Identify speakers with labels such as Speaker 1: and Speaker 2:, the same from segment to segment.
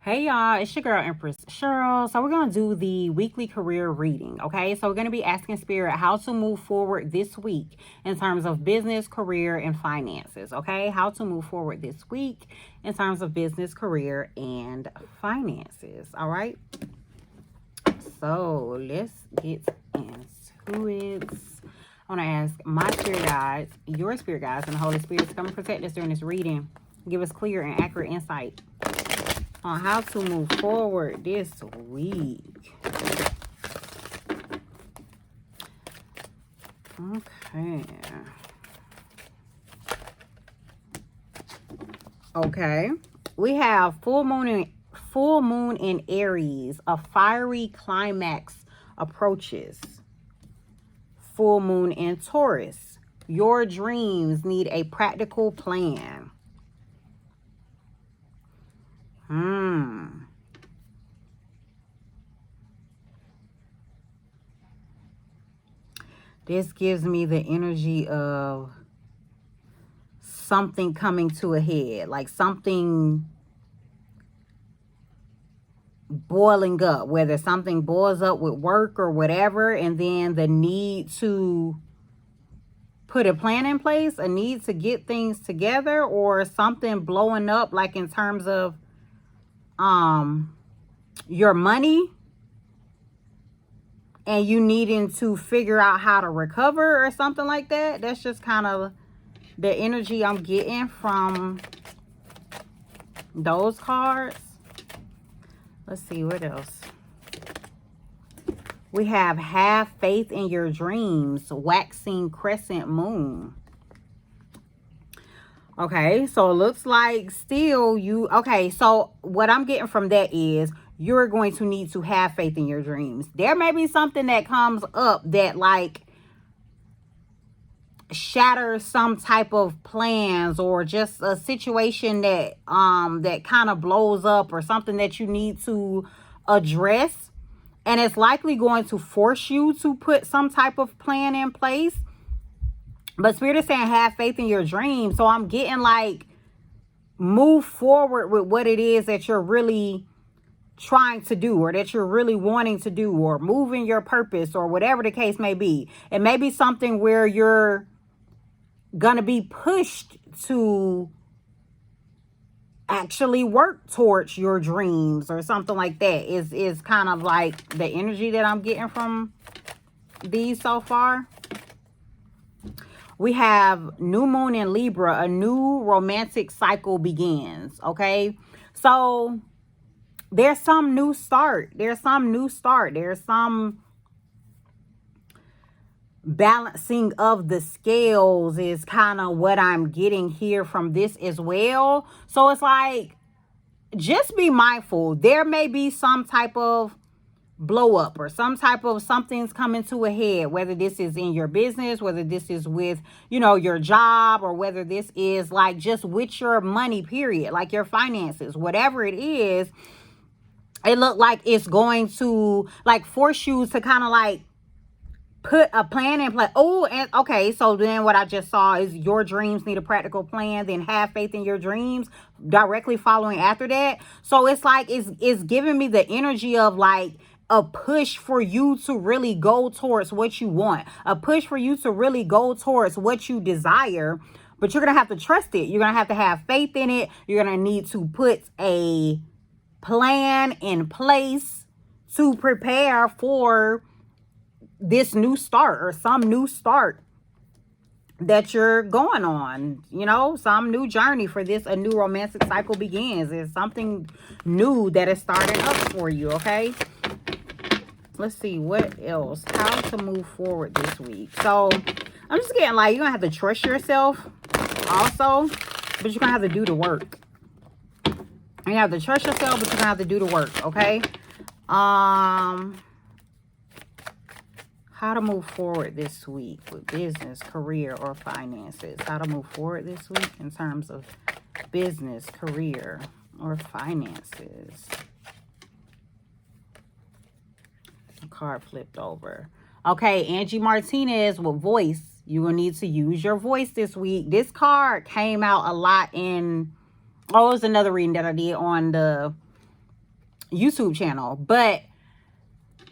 Speaker 1: Hey y'all, it's your girl Empress Cheryl. So we're going to do the weekly career reading, okay? So we're going to be asking Spirit how to move forward this week in terms of business, career, and finances, okay? How to move forward this week in terms of business, career, and finances, all right? So let's get into it. I want to ask my spirit guides, your spirit guides, and the Holy Spirit to come and protect us during this reading. Give us clear and accurate insight on how to move forward this week. Okay. We have full moon in Aries. A fiery climax approaches. Full moon in Taurus. Your dreams need a practical plan. This gives me the energy of something coming to a head, like something boiling up, whether something boils up with work or whatever, and then the need to put a plan in place, a need to get things together, or something blowing up, like in terms of your money and you needing to figure out how to recover or something like that. That's just kind of the energy I'm getting from those cards. Let's see what else. We have faith in your dreams, waxing crescent moon. Okay, so it looks like still you, okay, so what I'm getting from that is you're going to need to have faith in your dreams. There may be something that comes up that like shatters some type of plans, or just a situation that that kind of blows up, or something that you need to address, and it's likely going to force you to put some type of plan in place. But Spirit is saying have faith in your dreams. So I'm getting like move forward with what it is that you're really trying to do, or that you're really wanting to do, or moving your purpose, or whatever the case may be. It may be something where you're gonna be pushed to actually work towards your dreams, or something like that is kind of like the energy that I'm getting from these so far. We have new moon in Libra. A new romantic cycle begins. Okay, so there's some new start. There's some balancing of the scales is kind of what I'm getting here from this as well. So it's like, just be mindful. There may be some type of blow up, or some type of something's coming to a head, whether this is in your business, whether this is with, you know, your job, or whether this is like just with your money, period, like your finances, whatever it is. It looked like it's going to like force you to kind of like put a plan in place. Oh, and okay, so then what I just saw is your dreams need a practical plan, then have faith in your dreams directly following after that. So it's like it's giving me the energy of like a push for you to really go towards what you want, a push for you to really go towards what you desire. But you're gonna have to trust it. You're gonna have to have faith in it. You're gonna need to put a plan in place to prepare for this new start, or some new start that you're going on, you know, some new journey for this. A new romantic cycle begins. Is something new that is starting up for you. Okay, let's see what else, how to move forward this week. So I'm just getting like, you're gonna have to trust yourself also, but you're gonna have to do the work. You have to trust yourself, but you're gonna have to do the work. Okay, how to move forward this week with business, career, or finances. How to move forward this week in terms of business, career, or finances. The card flipped over. Okay, Angie Martinez with voice. You will need to use your voice this week. This card came out a lot in, oh, it was another reading that I did on the YouTube channel. But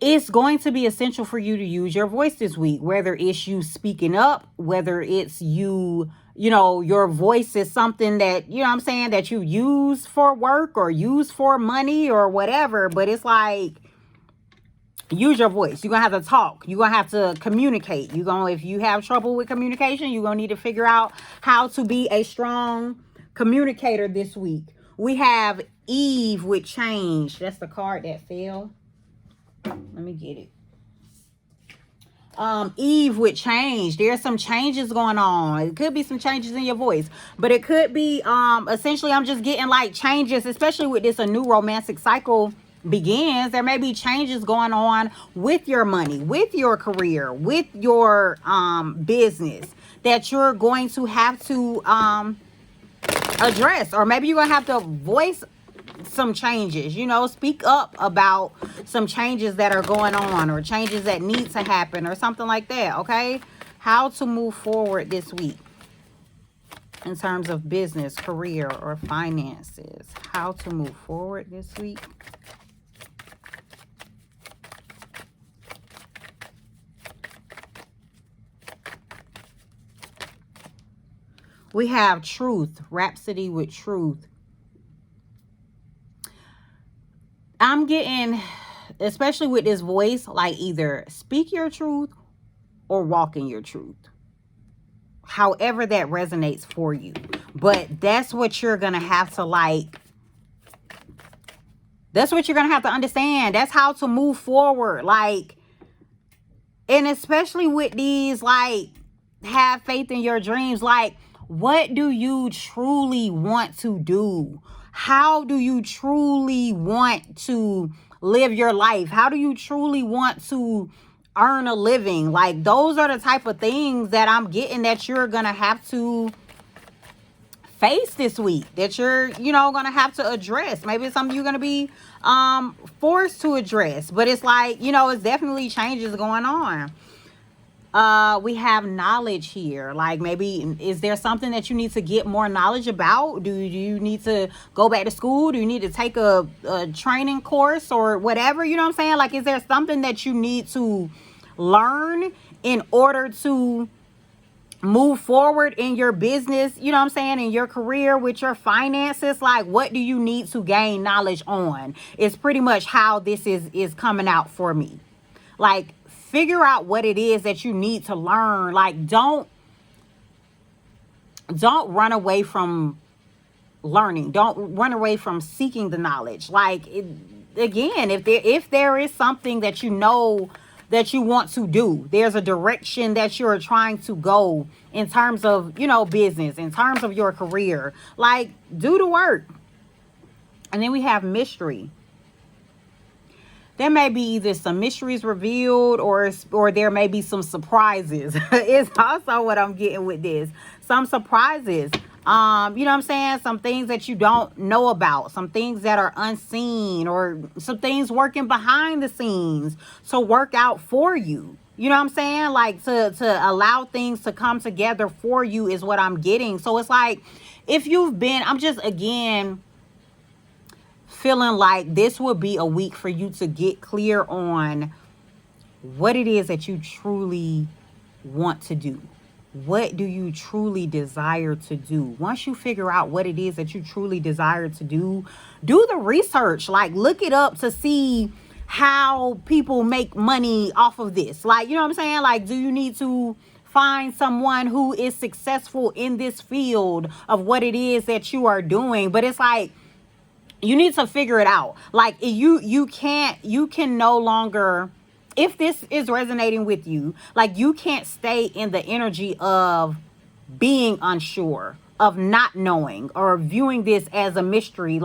Speaker 1: it's going to be essential for you to use your voice this week, whether it's you speaking up, whether it's you, your voice is something that, you know what I'm saying, that you use for work or use for money or whatever. But it's like, use your voice. You're going to have to talk. You're going to have to communicate. If you have trouble with communication, you're going to need to figure out how to be a strong communicator this week. We have Eve with change. That's the card that fell. Let me get it. Eve with change. There's some changes going on. It could be some changes in your voice, but it could be essentially, I'm just getting like changes, especially with this, a new romantic cycle begins. There may be changes going on with your money, with your career, with your business that you're going to have to address, or maybe you're gonna have to voice some changes, speak up about some changes that are going on or changes that need to happen or something like that. Okay, how to move forward this week in terms of business, career, or finances. How to move forward this week. We have truth, Rhapsody with truth. I'm getting, especially with this voice, like either speak your truth or walk in your truth. However that resonates for you. But that's what you're going to have to that's what you're going to have to understand. That's how to move forward. And especially with these, have faith in your dreams. What do you truly want to do? How do you truly want to live your life? How do you truly want to earn a living? Those are the type of things that I'm getting that you're going to have to face this week, that you're, going to have to address. Maybe it's something you're going to be forced to address. But it's it's definitely changes going on. We have knowledge here. Maybe, is there something that you need to get more knowledge about? Do you need to go back to school? Do you need to take a training course or whatever? You know what I'm saying? Is there something that you need to learn in order to move forward in your business, you know what I'm saying, in your career, with your finances? What do you need to gain knowledge on? It's pretty much how this is coming out for me. Figure out what it is that you need to learn. Don't run away from learning. Don't run away from seeking the knowledge. Again, if there is something that that you want to do, there's a direction that you're trying to go in terms of, business, in terms of your career, do the work. And then we have mystery. There may be either some mysteries revealed or there may be some surprises. It's also what I'm getting with this. Some surprises. You know what I'm saying? Some things that you don't know about. Some things that are unseen, or some things working behind the scenes to work out for you. You know what I'm saying? To allow things to come together for you is what I'm getting. So it's if you've been, I'm just, again, feeling like this would be a week for you to get clear on what it is that you truly want to do. What do you truly desire to do? Once you figure out what it is that you truly desire to do the research. Look it up to see how people make money off of this. You know what I'm saying? Do you need to find someone who is successful in this field of what it is that you are doing? But it's you need to figure it out. You can no longer, if this is resonating with you, you can't stay in the energy of being unsure, of not knowing, or viewing this as a mystery.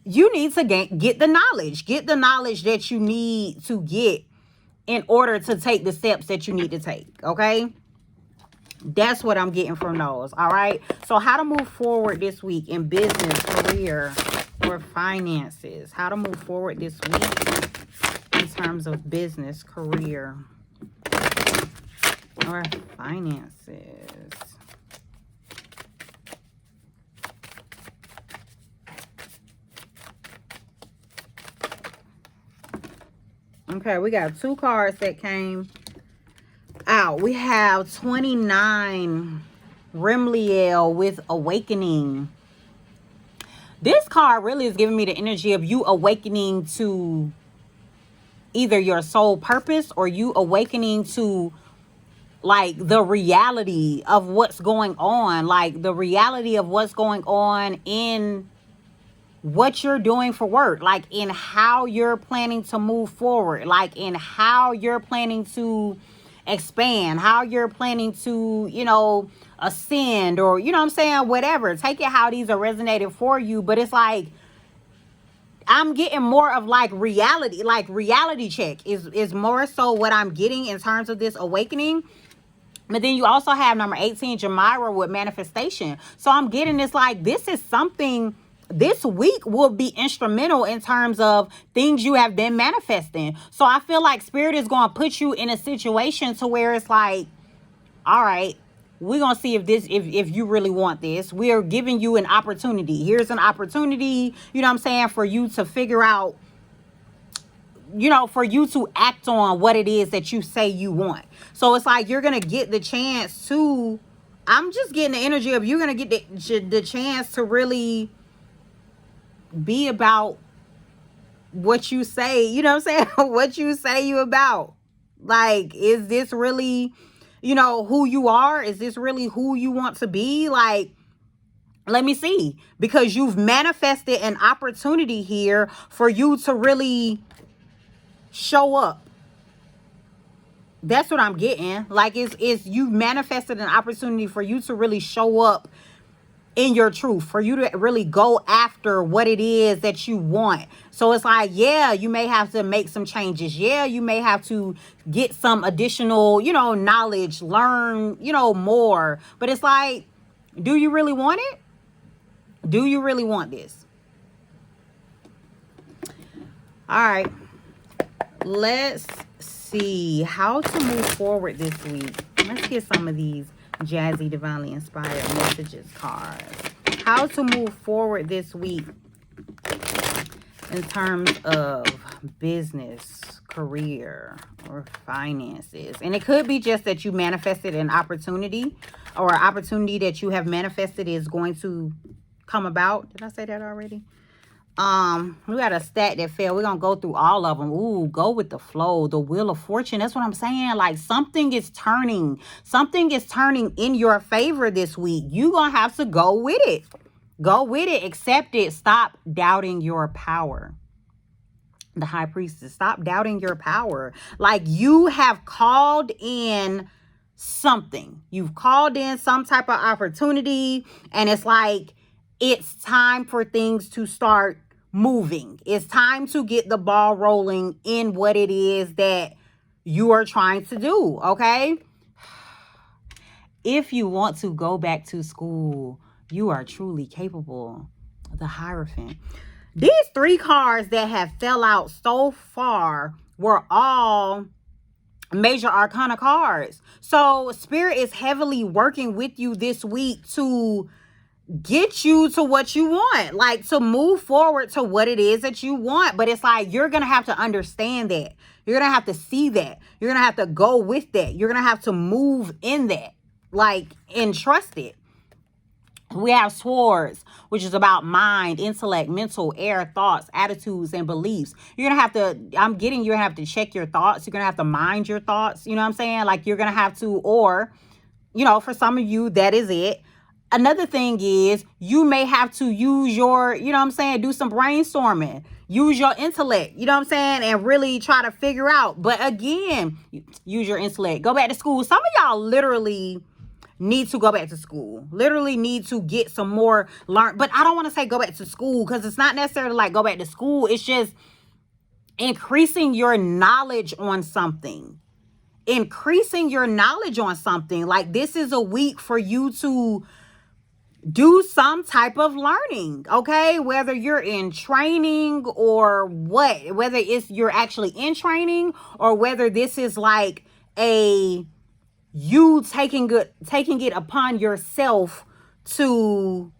Speaker 1: You need to get the knowledge that you need to get in order to take the steps that you need to take. Okay, that's what I'm getting from those. All right, so how to move forward this week in business, career, or finances. How to move forward this week in terms of business, career, or finances. Okay, we got 2 cards that came out. We have 29 Rimliel with Awakening. This card really is giving me the energy of you awakening to either your soul purpose, or you awakening to like the reality of what's going on, like the reality of what's going on in what you're doing for work, like in how you're planning to move forward, like in how you're planning to expand, how you're planning to, ascend, or, you know what I'm saying, whatever. Take it how these are resonated for you. But it's like, I'm getting more of like reality check is more so what I'm getting in terms of this awakening. But then you also have number 18, Jamira, with manifestation. So I'm getting this like, this is something this week will be instrumental in terms of things you have been manifesting. So I feel like Spirit is going to put you in a situation to where it's like, all right, we're going to see if you really want this. We are giving you an opportunity. Here's an opportunity, you know what I'm saying, for you to figure out, for you to act on what it is that you say you want. So it's like you're going to get the chance to, I'm just getting the energy of you're going to get the chance to really be about what you say, you know what I'm saying? What you say you about. Like, is this really, who you are? Is this really who you want to be? Like, let me see. Because you've manifested an opportunity here for you to really show up. That's what I'm getting. Like, it's you've manifested an opportunity for you to really show up in your truth, for you to really go after what it is that you want. So it's like, yeah, you may have to make some changes. Yeah, you may have to get some additional, knowledge, learn, more. But it's like, do you really want it? Do you really want this? All right. Let's see how to move forward this week. Let's get some of these jazzy, divinely inspired messages cards. How to move forward this week in terms of business, career, or finances. And it could be just that you manifested an opportunity, or an opportunity that you have manifested is going to come about. Did I say that already? We got a stat that fell. We're gonna go through all of them. Ooh, go with the flow. The wheel of fortune. That's what I'm saying. Like, something is turning. Something is turning in your favor this week. You're gonna have to go with it. Go with it. Accept it. Stop doubting your power. The high priestess. Stop doubting your power. Like, you have called in something. You've called in some type of opportunity, and it's like, it's time for things to start moving. It's time to get the ball rolling in what it is that you are trying to do, okay? If you want to go back to school, you are truly capable. The Hierophant. These 3 cards that have fell out so far were all major arcana cards. So Spirit is heavily working with you this week to get you to what you want, like to move forward to what it is that you want. But it's like, you're gonna have to understand that. You're gonna have to see that. You're gonna have to go with that. You're gonna have to move in that, like, and trust it. We have swords, which is about mind, intellect, mental, air, thoughts, attitudes, and beliefs. You're gonna have to, you're gonna have to check your thoughts. You're gonna have to mind your thoughts. You know what I'm saying? Like, you're gonna have to, or, for some of you, that is it. Another thing is, you may have to use your, do some brainstorming. Use your intellect, and really try to figure out. But again, use your intellect. Go back to school. Some of y'all literally need to go back to school. Literally need to get some more learn. But I don't want to say go back to school, because it's not necessarily like go back to school. It's just increasing your knowledge on something. Increasing your knowledge on something. Like, this is a week for you to do some type of learning, okay? Whether you're in training or what, whether it's you're actually in training, or whether this is like you taking it upon yourself to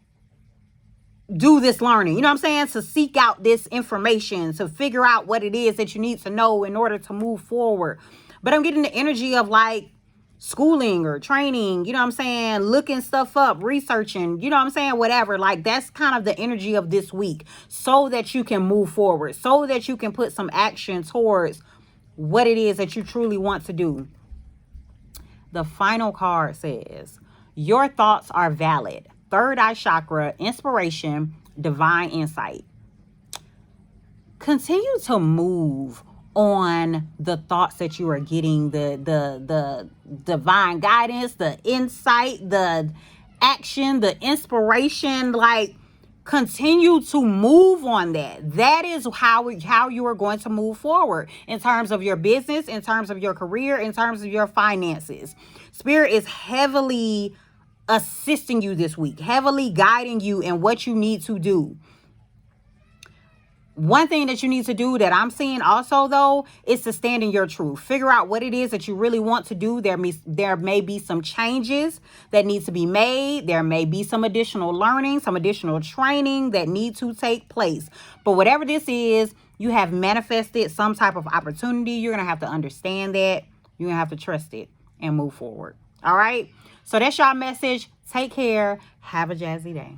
Speaker 1: do this learning, you know what I'm saying? To seek out this information, to figure out what it is that you need to know in order to move forward. But I'm getting the energy of like schooling or training, you know what I'm saying? Looking stuff up, researching, you know what I'm saying? Whatever. Like that's kind of the energy of this week, so that you can move forward, so that you can put some action towards what it is that you truly want to do. The final card says, your thoughts are valid. Third eye chakra, inspiration, divine insight. Continue to move on the thoughts that you are getting, the divine guidance, the insight, the action, the inspiration. Like, continue to move on that. That is how you are going to move forward in terms of your business, in terms of your career, in terms of your finances. Spirit is heavily assisting you this week, heavily guiding you in what you need to do. One thing that you need to do that I'm seeing also, though, is to stand in your truth. Figure out what it is that you really want to do. There may be some changes that need to be made. There may be some additional learning, some additional training that need to take place. But whatever this is, you have manifested some type of opportunity. You're going to have to understand that. You're going to have to trust it and move forward. All right? So that's y'all message. Take care. Have a jazzy day.